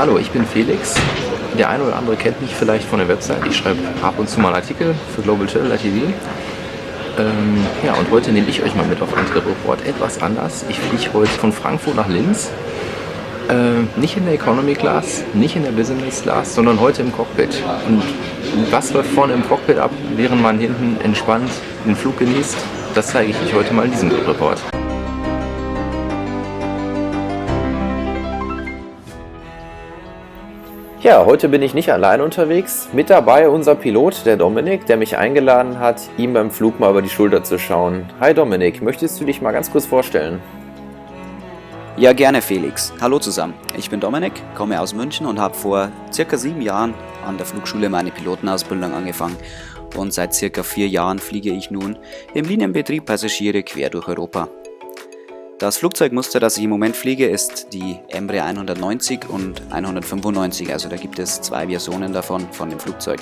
Hallo, ich bin Felix. Der eine oder andere kennt mich vielleicht von der Website. Ich schreibe ab und zu mal Artikel für Global Traveler TV. Und heute nehme ich euch mal mit auf ein Trip-Report. Etwas anders. Ich fliege heute von Frankfurt nach Linz. Nicht in der Economy Class, nicht in der Business Class, sondern heute im Cockpit. Und was läuft vorne im Cockpit ab, während man hinten entspannt den Flug genießt? Das zeige ich euch heute mal in diesem Trip-Report. Ja, heute bin ich nicht allein unterwegs. Mit dabei unser Pilot, der Dominik, der mich eingeladen hat, ihm beim Flug mal über die Schulter zu schauen. Hi Dominik, möchtest du dich mal ganz kurz vorstellen? Ja, gerne Felix. Hallo zusammen. Ich bin Dominik, komme aus München und habe vor circa 7 Jahren an der Flugschule meine Pilotenausbildung angefangen. Und seit circa 4 Jahren fliege ich nun im Linienbetrieb Passagiere quer durch Europa. Das Flugzeugmuster, das ich im Moment fliege, ist die Embraer 190 und 195, also da gibt es 2 Versionen davon von dem Flugzeug.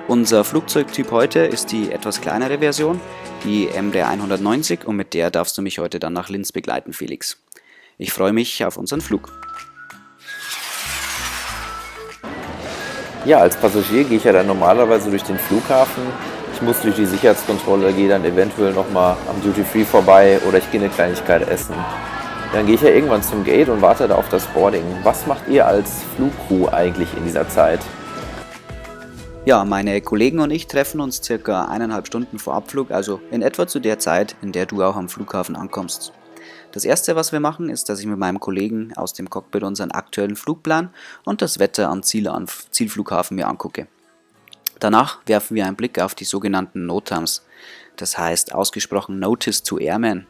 Unser Flugzeugtyp heute ist die etwas kleinere Version, die Embraer 190, und mit der darfst du mich heute dann nach Linz begleiten, Felix. Ich freue mich auf unseren Flug. Ja, als Passagier gehe ich ja dann normalerweise durch den Flughafen. Ich muss durch die Sicherheitskontrolle, gehe dann eventuell nochmal am Duty Free vorbei oder ich gehe eine Kleinigkeit essen. Dann gehe ich ja irgendwann zum Gate und warte da auf das Boarding. Was macht ihr als Flugcrew eigentlich in dieser Zeit? Ja, meine Kollegen und ich treffen uns circa 1,5 Stunden vor Abflug, also in etwa zu der Zeit, in der du auch am Flughafen ankommst. Das erste, was wir machen, ist, dass ich mit meinem Kollegen aus dem Cockpit unseren aktuellen Flugplan und das Wetter am Zielflughafen mir angucke. Danach werfen wir einen Blick auf die sogenannten NOTAMs, das heißt ausgesprochen Notice to Airmen.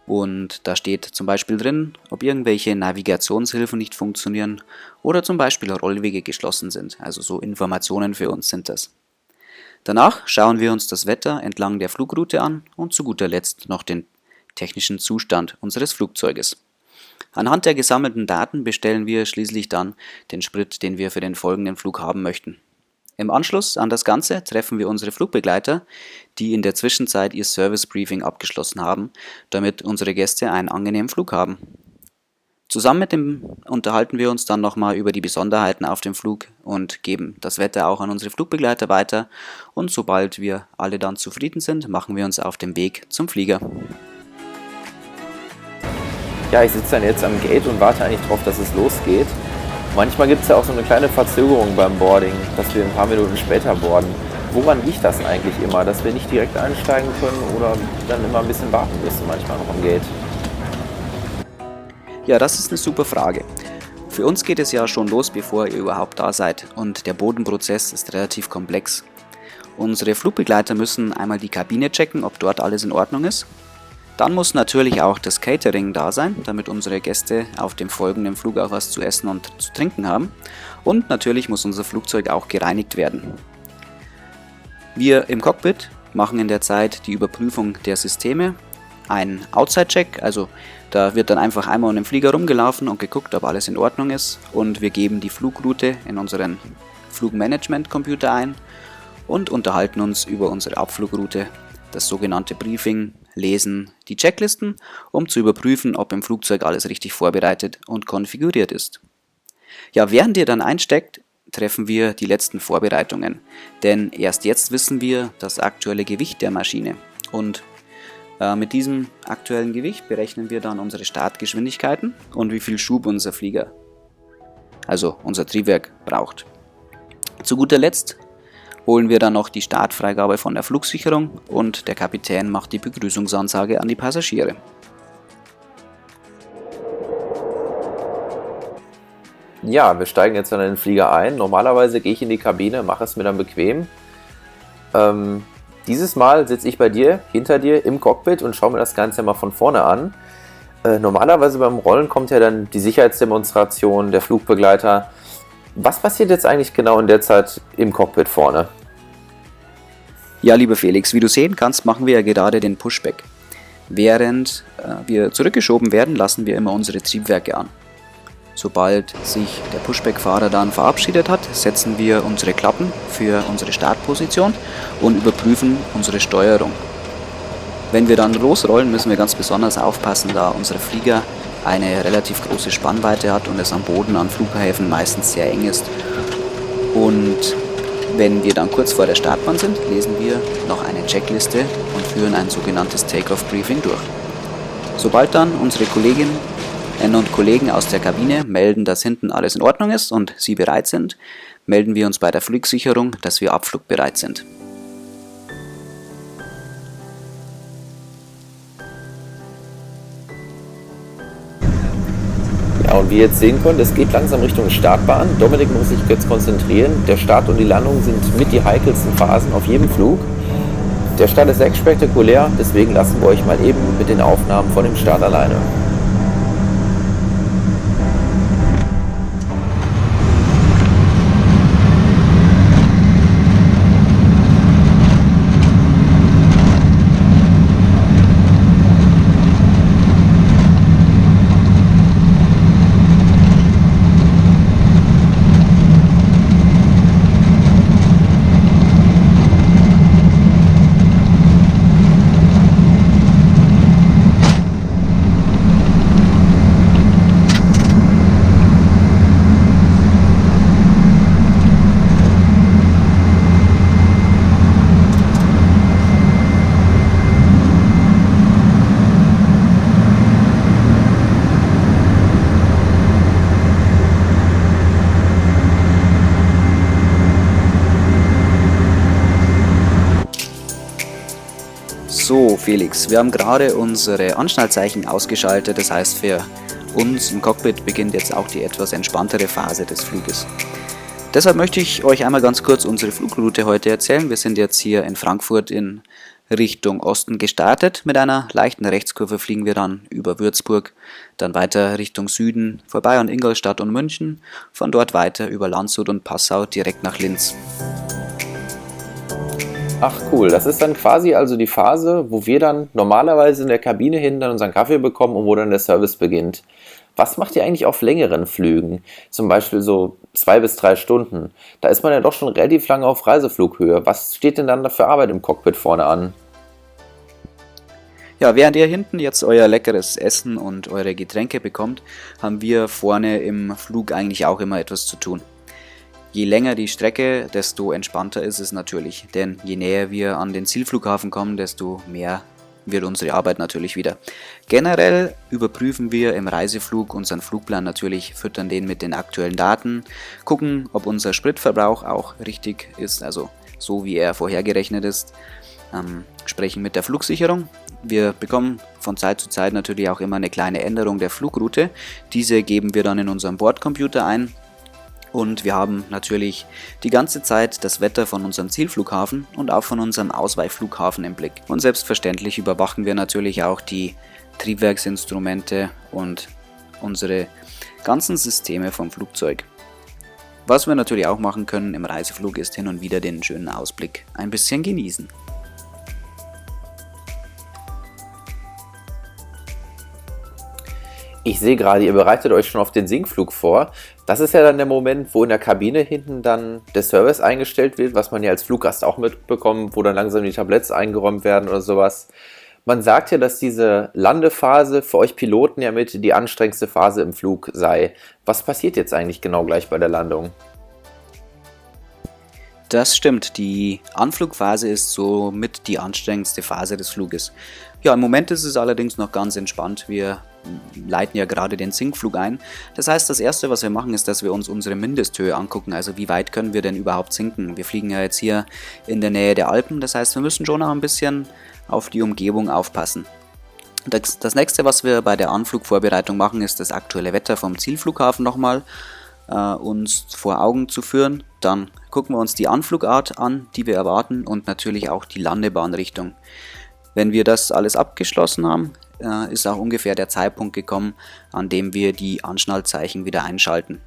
Und da steht zum Beispiel drin, ob irgendwelche Navigationshilfen nicht funktionieren oder zum Beispiel Rollwege geschlossen sind, also so Informationen für uns sind das. Danach schauen wir uns das Wetter entlang der Flugroute an und zu guter Letzt noch den technischen Zustand unseres Flugzeuges. Anhand der gesammelten Daten bestellen wir schließlich dann den Sprit, den wir für den folgenden Flug haben möchten. Im Anschluss an das Ganze treffen wir unsere Flugbegleiter, die in der Zwischenzeit ihr Service Briefing abgeschlossen haben, damit unsere Gäste einen angenehmen Flug haben. Zusammen mit dem unterhalten wir uns dann nochmal über die Besonderheiten auf dem Flug und geben das Wetter auch an unsere Flugbegleiter weiter, und sobald wir alle dann zufrieden sind, machen wir uns auf den Weg zum Flieger. Ja, ich sitze dann jetzt am Gate und warte eigentlich drauf, dass es losgeht. Manchmal gibt es ja auch so eine kleine Verzögerung beim Boarding, dass wir ein paar Minuten später boarden. Woran liegt das eigentlich immer, dass wir nicht direkt einsteigen können oder dann immer ein bisschen warten müssen, manchmal noch am Gate? Ja, das ist eine super Frage. Für uns geht es ja schon los, bevor ihr überhaupt da seid, und der Bodenprozess ist relativ komplex. Unsere Flugbegleiter müssen einmal die Kabine checken, ob dort alles in Ordnung ist. Dann muss natürlich auch das Catering da sein, damit unsere Gäste auf dem folgenden Flug auch was zu essen und zu trinken haben. Und natürlich muss unser Flugzeug auch gereinigt werden. Wir im Cockpit machen in der Zeit die Überprüfung der Systeme, einen Outside-Check, also da wird dann einfach einmal um den Flieger rumgelaufen und geguckt, ob alles in Ordnung ist, und wir geben die Flugroute in unseren Flugmanagement-Computer ein und unterhalten uns über unsere Abflugroute, das sogenannte Briefing, lesen die Checklisten, um zu überprüfen, ob im Flugzeug alles richtig vorbereitet und konfiguriert ist. Ja, während ihr dann einsteckt, treffen wir die letzten Vorbereitungen, denn erst jetzt wissen wir das aktuelle Gewicht der Maschine, und mit diesem aktuellen Gewicht berechnen wir dann unsere Startgeschwindigkeiten und wie viel Schub unser Flieger, also unser Triebwerk, braucht. Zu guter Letzt holen wir dann noch die Startfreigabe von der Flugsicherung und der Kapitän macht die Begrüßungsansage an die Passagiere. Ja, wir steigen jetzt in den Flieger ein. Normalerweise gehe ich in die Kabine, mache es mir dann bequem. Dieses Mal sitze ich bei dir, hinter dir im Cockpit und schaue mir das Ganze mal von vorne an. Normalerweise beim Rollen kommt ja dann die Sicherheitsdemonstration, der Flugbegleiter. Was passiert jetzt eigentlich genau in der Zeit im Cockpit vorne? Ja, lieber Felix, wie du sehen kannst, machen wir ja gerade den Pushback. Während wir zurückgeschoben werden, lassen wir immer unsere Triebwerke an. Sobald sich der Pushback-Fahrer dann verabschiedet hat, setzen wir unsere Klappen für unsere Startposition und überprüfen unsere Steuerung. Wenn wir dann losrollen, müssen wir ganz besonders aufpassen, da unsere Flieger eine relativ große Spannweite hat und es am Boden an Flughäfen meistens sehr eng ist. Und wenn wir dann kurz vor der Startbahn sind, lesen wir noch eine Checkliste und führen ein sogenanntes Take-Off-Briefing durch. Sobald dann unsere Kolleginnen und Kollegen aus der Kabine melden, dass hinten alles in Ordnung ist und sie bereit sind, melden wir uns bei der Flugsicherung, dass wir abflugbereit sind. Ja, und wie ihr jetzt sehen könnt, es geht langsam Richtung Startbahn. Dominik muss sich jetzt konzentrieren. Der Start und die Landung sind mit die heikelsten Phasen auf jedem Flug. Der Start ist sehr spektakulär, deswegen lassen wir euch mal eben mit den Aufnahmen von dem Start alleine. So, Felix, wir haben gerade unsere Anschnallzeichen ausgeschaltet, das heißt für uns im Cockpit beginnt jetzt auch die etwas entspanntere Phase des Fluges. Deshalb möchte ich euch einmal ganz kurz unsere Flugroute heute erzählen. Wir sind jetzt hier in Frankfurt in Richtung Osten gestartet. Mit einer leichten Rechtskurve fliegen wir dann über Würzburg, dann weiter Richtung Süden, vorbei an Ingolstadt und München, von dort weiter über Landshut und Passau direkt nach Linz. Ach cool, das ist dann quasi also die Phase, wo wir dann normalerweise in der Kabine hinten dann unseren Kaffee bekommen und wo dann der Service beginnt. Was macht ihr eigentlich auf längeren Flügen? Zum Beispiel so 2 bis 3 Stunden. Da ist man ja doch schon relativ lange auf Reiseflughöhe. Was steht denn dann da für Arbeit im Cockpit vorne an? Ja, während ihr hinten jetzt euer leckeres Essen und eure Getränke bekommt, haben wir vorne im Flug eigentlich auch immer etwas zu tun. Je länger die Strecke, desto entspannter ist es natürlich, denn je näher wir an den Zielflughafen kommen, desto mehr wird unsere Arbeit natürlich wieder. Generell überprüfen wir im Reiseflug unseren Flugplan natürlich, füttern den mit den aktuellen Daten, gucken, ob unser Spritverbrauch auch richtig ist, also so wie er vorhergerechnet ist, sprechen mit der Flugsicherung. Wir bekommen von Zeit zu Zeit natürlich auch immer eine kleine Änderung der Flugroute. Diese geben wir dann in unserem Bordcomputer ein. Und wir haben natürlich die ganze Zeit das Wetter von unserem Zielflughafen und auch von unserem Ausweichflughafen im Blick. Und selbstverständlich überwachen wir natürlich auch die Triebwerksinstrumente und unsere ganzen Systeme vom Flugzeug. Was wir natürlich auch machen können im Reiseflug ist hin und wieder den schönen Ausblick ein bisschen genießen. Ich sehe gerade, ihr bereitet euch schon auf den Sinkflug vor. Das ist ja dann der Moment, wo in der Kabine hinten dann der Service eingestellt wird, was man ja als Fluggast auch mitbekommt, wo dann langsam die Tabletts eingeräumt werden oder sowas. Man sagt ja, dass diese Landephase für euch Piloten ja mit die anstrengendste Phase im Flug sei. Was passiert jetzt eigentlich genau gleich bei der Landung? Das stimmt, die Anflugphase ist somit die anstrengendste Phase des Fluges. Ja, im Moment ist es allerdings noch ganz entspannt. Wir leiten ja gerade den Sinkflug ein. Das heißt, das erste, was wir machen, ist, dass wir uns unsere Mindesthöhe angucken. Also wie weit können wir denn überhaupt sinken? Wir fliegen ja jetzt hier in der Nähe der Alpen. Das heißt, wir müssen schon noch ein bisschen auf die Umgebung aufpassen. Das nächste, was wir bei der Anflugvorbereitung machen, ist das aktuelle Wetter vom Zielflughafen nochmal uns vor Augen zu führen. Dann gucken wir uns die Anflugart an, die wir erwarten und natürlich auch die Landebahnrichtung. Wenn wir das alles abgeschlossen haben, ist auch ungefähr der Zeitpunkt gekommen, an dem wir die Anschnallzeichen wieder einschalten.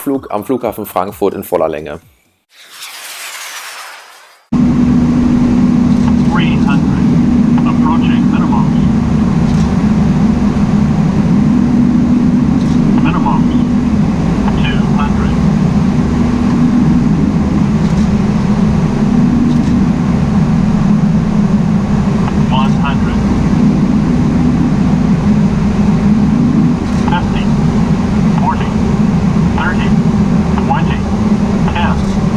Abflug am Flughafen Frankfurt in voller Länge. 300, approaching minimums. Minimums, 200. 100. 50, 40, 30, 20, 10.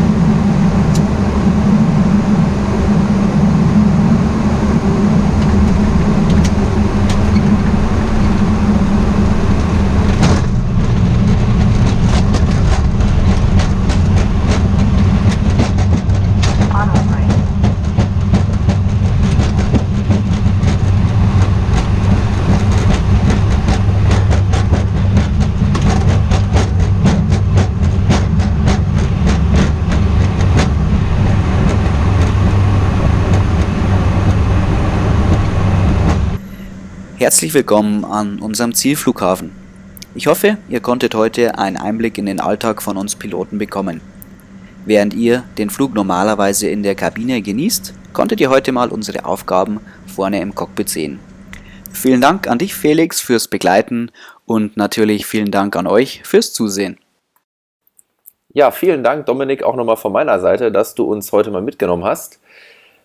Herzlich willkommen an unserem Zielflughafen. Ich hoffe, ihr konntet heute einen Einblick in den Alltag von uns Piloten bekommen. Während ihr den Flug normalerweise in der Kabine genießt, konntet ihr heute mal unsere Aufgaben vorne im Cockpit sehen. Vielen Dank an dich, Felix, fürs Begleiten und natürlich vielen Dank an euch fürs Zusehen. Ja, vielen Dank, Dominik, auch nochmal von meiner Seite, dass du uns heute mal mitgenommen hast.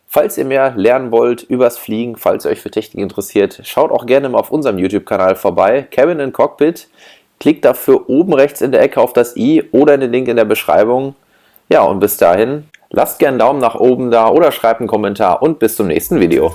Falls ihr mehr lernen wollt übers Fliegen, falls ihr euch für Technik interessiert, schaut auch gerne mal auf unserem YouTube-Kanal vorbei, Cabin and Cockpit. Klickt dafür oben rechts in der Ecke auf das i oder in den Link in der Beschreibung. Ja, und bis dahin, lasst gerne einen Daumen nach oben da oder schreibt einen Kommentar und bis zum nächsten Video.